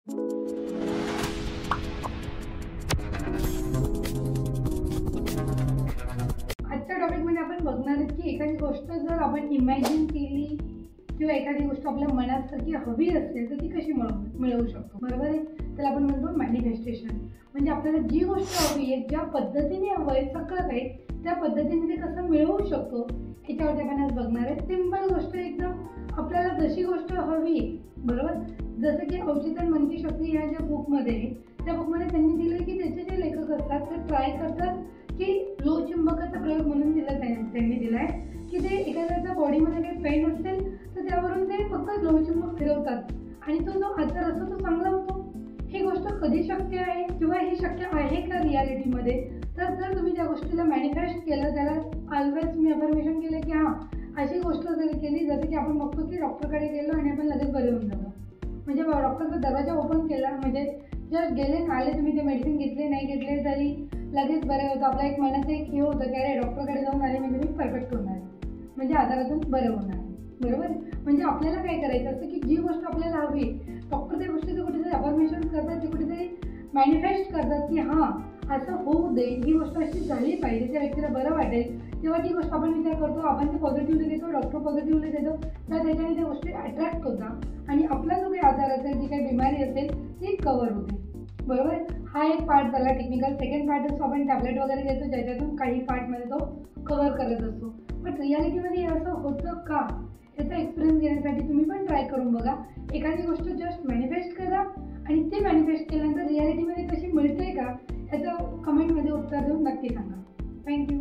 आजच्या टॉपिकमध्ये आपण बघणार आहोत की एखादी गोष्ट जर आपण इमॅजिन केली किंवा एखादी गोष्ट आपल्या मनासारखी हवी असेल तर ती कशी मिळवू शकतो, बरोबर आहे. त्याला आपण म्हणतो मॅनिफेस्टेशन. म्हणजे आपल्याला जी गोष्ट हवी आहे, ज्या पद्धतीने हवं आहे, सगळं काही त्या पद्धतीने ते कसं मिळवू शकतो याच्यावरती आपण आज बघणार आहे. सिंपल गोष्ट एकदम, आपल्याला जशी गोष्ट हवी, बरोबर. जसं की औचित्य मनकी शक्ती या ज्या बुकमध्ये, त्या बुकमध्ये त्यांनी दिलं की त्याचे जे लेखक असतात ते ट्राय करतात की लोहचुंबकाचा प्रयोग म्हणून त्यांनी दिलाय की ते एखाद्याच्या बॉडीमध्ये काही पेन असेल तर त्यावरून ते फक्त लोहचुंबक फिरवतात आणि तो जो आजार असतो तो चांगला होतो. ही गोष्ट कधी शक्य आहे किंवा हे शक्य आहे का रियालिटीमध्ये? तर जर तुम्ही त्या गोष्टीला मॅनिफेस्ट केलं, त्याला ऑलवेज मी अफर्मेशन केलं की हां, अशी गोष्ट जर केली, जसं की आपण बघतो की डॉक्टरकडे गेलो आणि आपण लगेच बरे होऊन जातो. म्हणजे डॉक्टरचा दरवाजा ओपन केला म्हणजे जर गेले आले, तुम्ही ते मेडिसिन घेतले नाही घेतले तरी लगेच बरे होतं. आपल्या एक मनाचं एक हे होतं की अरे डॉक्टरकडे जाऊन आले म्हणजे मी परफेक्ट होणार आहे, म्हणजे आजारातून बरं होणार आहे, बरोबर. म्हणजे आपल्याला काय करायचं असतं की जी गोष्ट आपल्याला हवी, डॉक्टर त्या गोष्टीचं कुठेतरी अफर्मेशन करतात, ते कुठेतरी मॅनिफेस्ट करतात की हां, असं होऊ दे, ही गोष्ट अशी झाली पाहिजे, त्या व्यक्तीला बरं वाटेल. तेव्हा ती गोष्ट आपण विचार करतो, आपण ते पॉझिटिव्हली घेतो, डॉक्टर पॉझिटिव्हली देतो, तर त्याच्याने त्या गोष्टी अट्रॅक्ट होतात आणि आपला जो काही आजार असेल, जी काही बिमारी असेल ती कव्हर होते, बरोबर. हा एक पार्ट झाला टेक्निकल. सेकंड पार्ट असतो आपण टॅबलेट वगैरे घेतो, ज्याच्यातून काही पार्टमध्ये तो कव्हर करत असतो. पण रियालिटीमध्ये असं होतं का, याचा एक्सपिरियन्स घेण्यासाठी तुम्ही पण ट्राय करून बघा. एखादी गोष्ट जस्ट मॅनिफेस्ट करा आणि ती मॅनिफेस्ट केल्यानंतर रियालिटीमध्ये कशी मिळते का, याचं कमेंटमध्ये उत्तर देऊन नक्की सांगा. थँक्यू.